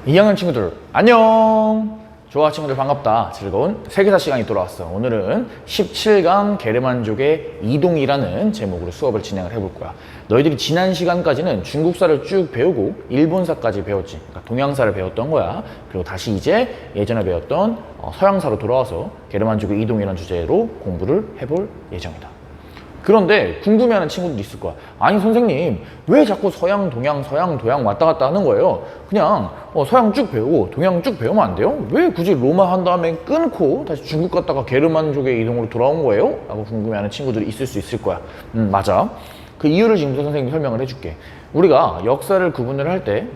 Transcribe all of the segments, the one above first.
2학년 친구들 안녕. 좋아 친구들 반갑다. 즐거운 세계사 시간이 돌아왔어. 오늘은 17강 게르만족의 이동이라는 제목으로 수업을 진행을 해볼 거야. 너희들이 지난 시간까지는 중국사를 쭉 배우고 일본사까지 배웠지. 그러니까 동양사를 배웠던 거야. 그리고 다시 이제 예전에 배웠던 서양사로 돌아와서 게르만족의 이동이라는 주제로 공부를 해볼 예정이다. 그런데 궁금해하는 친구들도 있을 거야. 아니 선생님 왜 자꾸 서양, 동양, 서양, 동양 왔다 갔다 하는 거예요? 그냥 서양 쭉 배우고 동양 쭉 배우면 안 돼요? 왜 굳이 로마 한 다음에 끊고 다시 중국 갔다가 게르만족의 이동으로 돌아온 거예요? 라고 궁금해하는 친구들이 있을 수 있을 거야. 맞아. 그 이유를 지금부터 선생님이 설명을 해줄게. 우리가 역사를 구분을 할때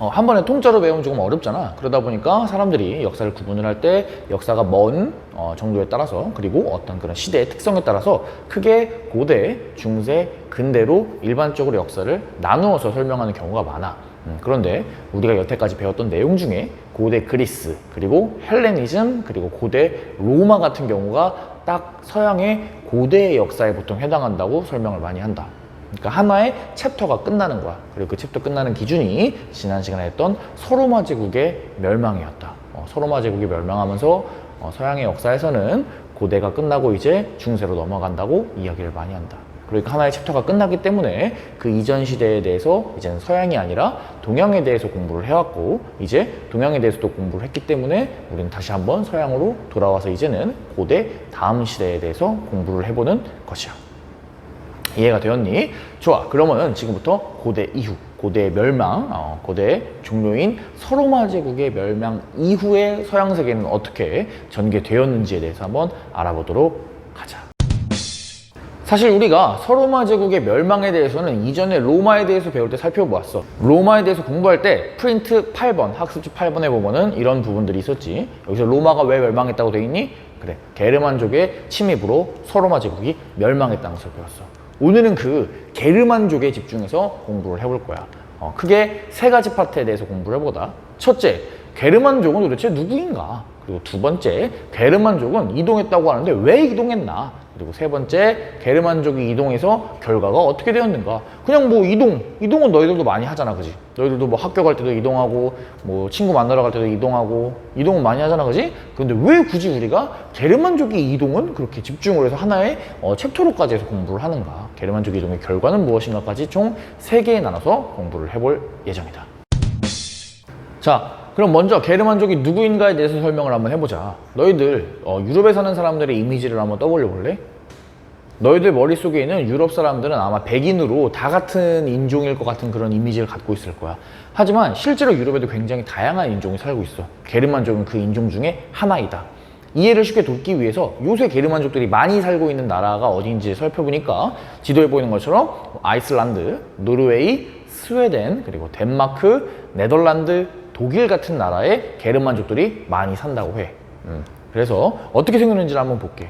한 번에 통째로 배우면 조금 어렵잖아. 그러다 보니까 사람들이 역사를 구분을 할 때 역사가 먼 정도에 따라서, 그리고 어떤 그런 시대의 특성에 따라서 크게 고대, 중세, 근대로 일반적으로 역사를 나누어서 설명하는 경우가 많아. 그런데 우리가 여태까지 배웠던 내용 중에 고대 그리스, 그리고 헬레니즘, 그리고 고대 로마 같은 경우가 딱 서양의 고대 역사에 보통 해당한다고 설명을 많이 한다. 그러니까 하나의 챕터가 끝나는 거야. 그리고 그 챕터 끝나는 기준이 지난 시간에 했던 서로마 제국의 멸망이었다. 서로마 제국이 멸망하면서 서양의 역사에서는 고대가 끝나고 이제 중세로 넘어간다고 이야기를 많이 한다. 그러니까 하나의 챕터가 끝나기 때문에 그 이전 시대에 대해서 이제는 서양이 아니라 동양에 대해서 공부를 해왔고, 이제 동양에 대해서도 공부를 했기 때문에 우리는 다시 한번 서양으로 돌아와서 이제는 고대 다음 시대에 대해서 공부를 해보는 것이야. 이해가 되었니? 좋아. 그러면은 지금부터 고대 이후, 고대의 멸망, 고대 종료인 서로마 제국의 멸망 이후의 서양 세계는 어떻게 전개되었는지에 대해서 한번 알아보도록 하자. 사실 우리가 서로마 제국의 멸망에 대해서는 이전에 로마에 대해서 배울 때 살펴보았어. 로마에 대해서 공부할 때 프린트 8번, 학습지 8번에 보면은 이런 부분들이 있었지. 여기서 로마가 왜 멸망했다고 돼 있니? 그래, 게르만족의 침입으로 서로마 제국이 멸망했다는 것을 배웠어. 오늘은 그 게르만족에 집중해서 공부를 해볼 거야. 크게 세 가지 파트에 대해서 공부를 해보다. 첫째, 게르만족은 도대체 누구인가? 그리고 두 번째, 게르만족은 이동했다고 하는데 왜 이동했나? 그리고 세 번째, 게르만족이 이동해서 결과가 어떻게 되었는가? 그냥 뭐 이동은 너희들도 많이 하잖아, 그지? 너희들도 뭐 학교 갈 때도 이동하고, 뭐 친구 만나러 갈 때도 이동하고, 이동은 많이 하잖아, 그지? 그런데 왜 굳이 우리가 게르만족의 이동은 그렇게 집중을 해서 하나의 챕터로까지 해서 공부를 하는가? 게르만족 이동의 결과는 무엇인가까지 총 3개에 나눠서 공부를 해볼 예정이다. 자, 그럼 먼저 게르만족이 누구인가에 대해서 설명을 한번 해보자. 너희들 유럽에 사는 사람들의 이미지를 한번 떠올려 볼래? 너희들 머릿속에 있는 유럽 사람들은 아마 백인으로 다 같은 인종일 것 같은 그런 이미지를 갖고 있을 거야. 하지만 실제로 유럽에도 굉장히 다양한 인종이 살고 있어. 게르만족은 그 인종 중에 하나이다. 이해를 쉽게 돕기 위해서 요새 게르만족들이 많이 살고 있는 나라가 어딘지 살펴보니까 지도에 보이는 것처럼 아이슬란드, 노르웨이, 스웨덴, 그리고 덴마크, 네덜란드, 독일 같은 나라에 게르만족들이 많이 산다고 해. 그래서 어떻게 생겼는지를 한번 볼게.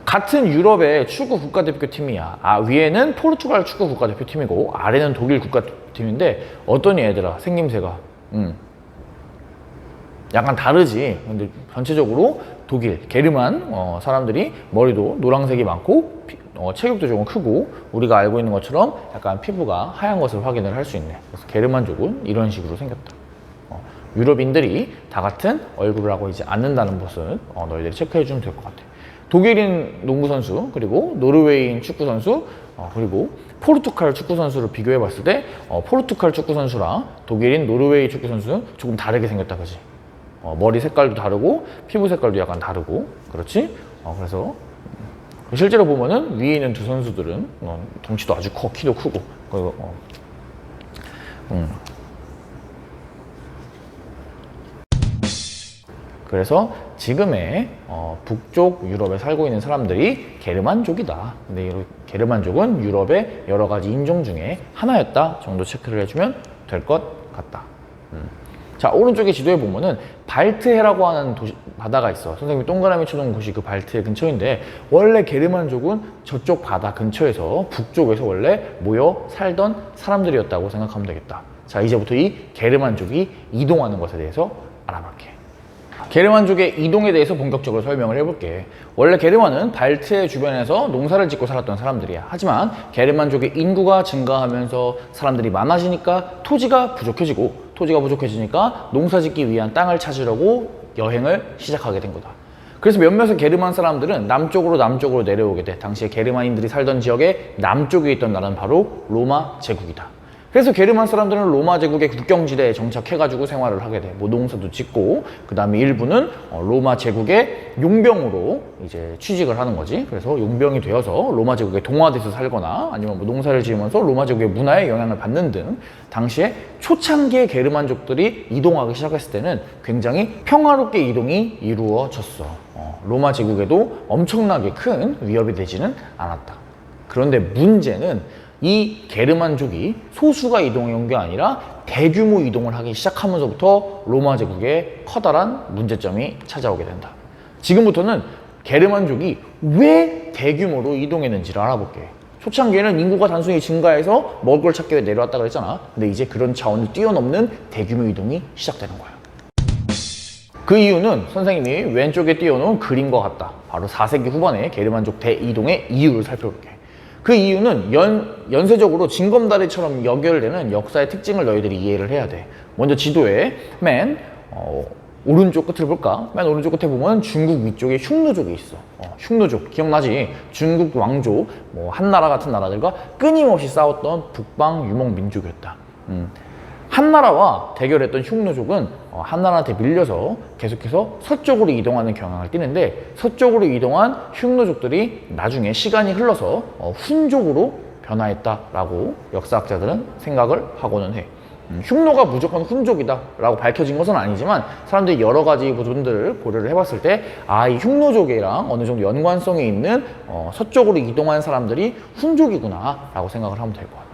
같은 유럽의 축구 국가대표팀이야. 위에는 포르투갈 축구 국가대표팀이고 아래는 독일 국가대표팀인데 어떠니 얘들아? 생김새가 약간 다르지. 근데 전체적으로 독일, 게르만 사람들이 머리도 노란색이 많고 체격도 조금 크고 우리가 알고 있는 것처럼 약간 피부가 하얀 것을 확인을 할 수 있네. 그래서 게르만족은 이런 식으로 생겼다. 유럽인들이 다 같은 얼굴을 하고 있지 않는다는 것은 너희들이 체크해 주면 될 것 같아. 독일인 농구 선수, 그리고 노르웨이인 축구 선수, 그리고 포르투갈 축구 선수를 비교해 봤을 때 포르투갈 축구 선수랑 독일인 노르웨이 축구 선수는 조금 다르게 생겼다, 그지? 머리 색깔도 다르고 피부 색깔도 약간 다르고, 그렇지? 그래서 실제로 보면은 위에 있는 두 선수들은 덩치도 아주 커, 키도 크고, 그리고 그래서 지금의 북쪽 유럽에 살고 있는 사람들이 게르만족이다. 근데 이 게르만족은 유럽의 여러 가지 인종 중에 하나였다 정도 체크를 해주면 될 것 같다. 자, 오른쪽에 지도에 보면은 발트해라고 하는 바다가 있어. 선생님이 동그라미 쳐놓은 곳이 그 발트해 근처인데 원래 게르만족은 저쪽 바다 근처에서 북쪽에서 원래 모여 살던 사람들이었다고 생각하면 되겠다. 자, 이제부터 이 게르만족이 이동하는 것에 대해서 알아볼게. 게르만족의 이동에 대해서 본격적으로 설명을 해볼게. 원래 게르만은 발트해 주변에서 농사를 짓고 살았던 사람들이야. 하지만 게르만족의 인구가 증가하면서 사람들이 많아지니까 토지가 부족해지고 토지가 부족해지니까 농사짓기 위한 땅을 찾으려고 여행을 시작하게 된 거다. 그래서 몇몇의 게르만 사람들은 남쪽으로 내려오게 돼. 당시에 게르만인들이 살던 지역의 남쪽에 있던 나라는 바로 로마 제국이다. 그래서 게르만 사람들은 로마 제국의 국경지대에 정착해가지고 생활을 하게 돼. 뭐 농사도 짓고, 그 다음에 일부는 로마 제국의 용병으로 이제 취직을 하는 거지. 그래서 용병이 되어서 로마 제국에 동화돼서 살거나 아니면 뭐 농사를 지으면서 로마 제국의 문화에 영향을 받는 등 당시에 초창기의 게르만족들이 이동하기 시작했을 때는 굉장히 평화롭게 이동이 이루어졌어. 로마 제국에도 엄청나게 큰 위협이 되지는 않았다. 그런데 문제는 이 게르만족이 소수가 이동해온 게 아니라 대규모 이동을 하기 시작하면서부터 로마 제국에 커다란 문제점이 찾아오게 된다. 지금부터는 게르만족이 왜 대규모로 이동했는지를 알아볼게. 초창기에는 인구가 단순히 증가해서 먹을 걸 찾기 위해 내려왔다 그랬잖아. 근데 이제 그런 차원을 뛰어넘는 대규모 이동이 시작되는 거야. 그 이유는 선생님이 왼쪽에 띄워놓은 그림과 같다. 바로 4세기 후반의 게르만족 대이동의 이유를 살펴볼게. 그 이유는 연쇄적으로 징검다리처럼 연결되는 역사의 특징을 너희들이 이해를 해야 돼. 먼저 지도에 오른쪽 끝을 볼까? 맨 오른쪽 끝에 보면 중국 위쪽에 흉노족이 있어. 흉노족 기억나지? 중국 왕조, 뭐 한나라 같은 나라들과 끊임없이 싸웠던 북방 유목 민족이었다. 한나라와 대결했던 흉노족은 한나라한테 밀려서 계속해서 서쪽으로 이동하는 경향을 띠는데, 서쪽으로 이동한 흉노족들이 나중에 시간이 흘러서 훈족으로 변화했다라고 역사학자들은 생각을 하고는 해. 흉노가 무조건 훈족이다 라고 밝혀진 것은 아니지만 사람들이 여러 가지 부분들을 고려를 해봤을 때 이 흉노족이랑 어느 정도 연관성이 있는 서쪽으로 이동한 사람들이 훈족이구나 라고 생각을 하면 될 것 같아요.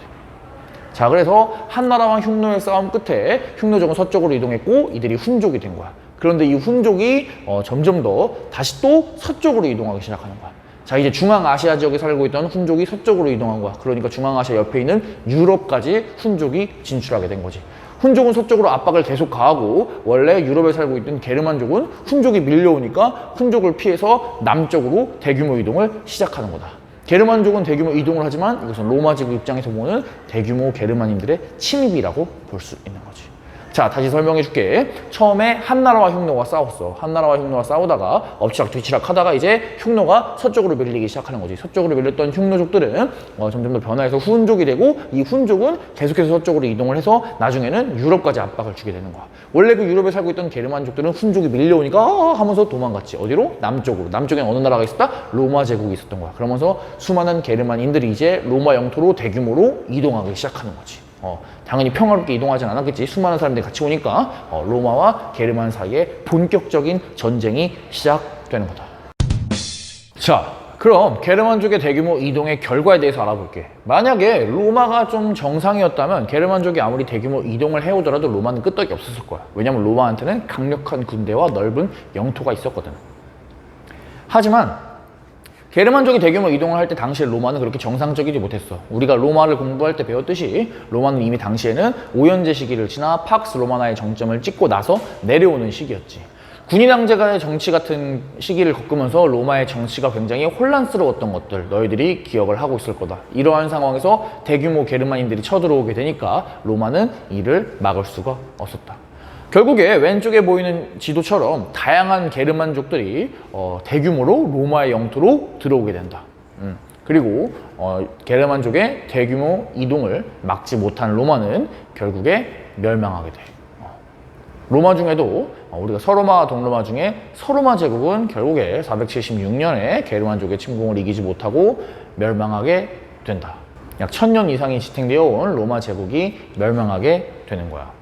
자, 그래서 한나라와 흉노의 싸움 끝에 흉노족은 서쪽으로 이동했고 이들이 훈족이 된 거야. 그런데 이 훈족이 점점 더 다시 또 서쪽으로 이동하기 시작하는 거야. 자, 이제 중앙아시아 지역에 살고 있던 훈족이 서쪽으로 이동한 거야. 그러니까 중앙아시아 옆에 있는 유럽까지 훈족이 진출하게 된 거지. 훈족은 서쪽으로 압박을 계속 가하고 원래 유럽에 살고 있던 게르만족은 훈족이 밀려오니까 훈족을 피해서 남쪽으로 대규모 이동을 시작하는 거다. 게르만족은 대규모 이동을 하지만 이것은 로마 제국 입장에서 보는 대규모 게르만인들의 침입이라고 볼 수 있는 거지. 자, 다시 설명해 줄게. 처음에 한나라와 흉노가 싸웠어. 한나라와 흉노가 싸우다가 엎치락뒤치락 하다가 이제 흉노가 서쪽으로 밀리기 시작하는 거지. 서쪽으로 밀렸던 흉노족들은 점점 더 변화해서 훈족이 되고, 이 훈족은 계속해서 서쪽으로 이동을 해서 나중에는 유럽까지 압박을 주게 되는 거야. 원래 그 유럽에 살고 있던 게르만족들은 훈족이 밀려오니까 하면서 도망갔지. 어디로? 남쪽으로. 남쪽엔 어느 나라가 있었다? 로마 제국이 있었던 거야. 그러면서 수많은 게르만인들이 이제 로마 영토로 대규모로 이동하기 시작하는 거지. 당연히 평화롭게 이동하진 않았겠지. 수많은 사람들이 같이 오니까 로마와 게르만 사이에 본격적인 전쟁이 시작되는 거다. 자, 그럼 게르만족의 대규모 이동의 결과에 대해서 알아볼게. 만약에 로마가 좀 정상이었다면 게르만족이 아무리 대규모 이동을 해오더라도 로마는 끄떡이 없었을 거야. 왜냐면 로마한테는 강력한 군대와 넓은 영토가 있었거든. 하지만 게르만족이 대규모 이동을 할 때 당시에 로마는 그렇게 정상적이지 못했어. 우리가 로마를 공부할 때 배웠듯이 로마는 이미 당시에는 오연제 시기를 지나 팍스 로마나의 정점을 찍고 나서 내려오는 시기였지. 군인 황제간의 정치 같은 시기를 겪으면서 로마의 정치가 굉장히 혼란스러웠던 것들 너희들이 기억을 하고 있을 거다. 이러한 상황에서 대규모 게르만인들이 쳐들어오게 되니까 로마는 이를 막을 수가 없었다. 결국에 왼쪽에 보이는 지도처럼 다양한 게르만족들이 대규모로 로마의 영토로 들어오게 된다. 그리고 게르만족의 대규모 이동을 막지 못한 로마는 결국에 멸망하게 돼. 로마 중에도 우리가 서로마, 동로마 중에 서로마 제국은 결국에 476년에 게르만족의 침공을 이기지 못하고 멸망하게 된다. 약 1000년 이상이 지탱되어 온 로마 제국이 멸망하게 되는 거야.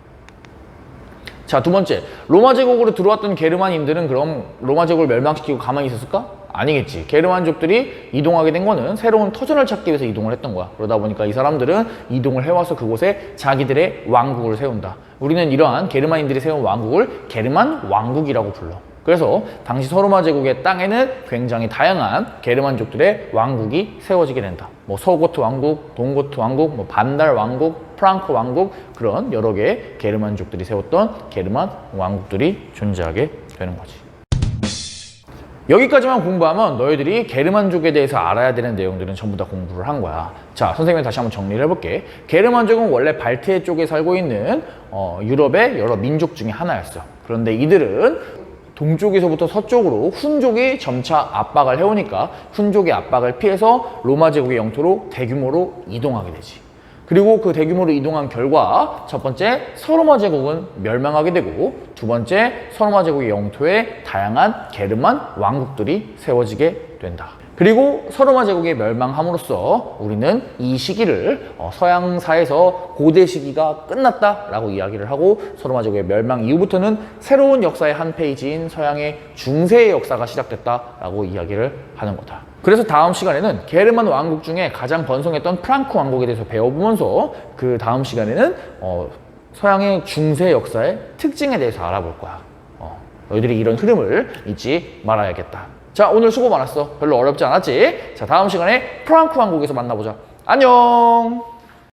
자, 두 번째, 로마 제국으로 들어왔던 게르만인들은 그럼 로마 제국을 멸망시키고 가만히 있었을까? 아니겠지. 게르만족들이 이동하게 된 거는 새로운 터전을 찾기 위해서 이동을 했던 거야. 그러다 보니까 이 사람들은 이동을 해와서 그곳에 자기들의 왕국을 세운다. 우리는 이러한 게르만인들이 세운 왕국을 게르만 왕국이라고 불러. 그래서 당시 서로마 제국의 땅에는 굉장히 다양한 게르만족들의 왕국이 세워지게 된다. 뭐 서고트 왕국, 동고트 왕국, 뭐 반달 왕국, 프랑크 왕국, 그런 여러 개의 게르만족들이 세웠던 게르만 왕국들이 존재하게 되는 거지. 여기까지만 공부하면 너희들이 게르만족에 대해서 알아야 되는 내용들은 전부 다 공부를 한 거야. 자, 선생님이 다시 한번 정리를 해볼게. 게르만족은 원래 발트해 쪽에 살고 있는 유럽의 여러 민족 중에 하나였어. 그런데 이들은 동쪽에서부터 서쪽으로 훈족이 점차 압박을 해오니까 훈족의 압박을 피해서 로마 제국의 영토로 대규모로 이동하게 되지. 그리고 그 대규모로 이동한 결과 첫 번째 서로마 제국은 멸망하게 되고 두 번째 서로마 제국의 영토에 다양한 게르만 왕국들이 세워지게 된다. 그리고 서로마 제국의 멸망함으로써 우리는 이 시기를 서양사에서 고대 시기가 끝났다라고 이야기를 하고 서로마 제국의 멸망 이후부터는 새로운 역사의 한 페이지인 서양의 중세의 역사가 시작됐다라고 이야기를 하는 거다. 그래서 다음 시간에는 게르만 왕국 중에 가장 번성했던 프랑크 왕국에 대해서 배워보면서 그 다음 시간에는 서양의 중세 역사의 특징에 대해서 알아볼 거야. 너희들이 이런 흐름을 잊지 말아야겠다. 자, 오늘 수고 많았어. 별로 어렵지 않았지? 자, 다음 시간에 프랑크 왕국에서 만나보자. 안녕!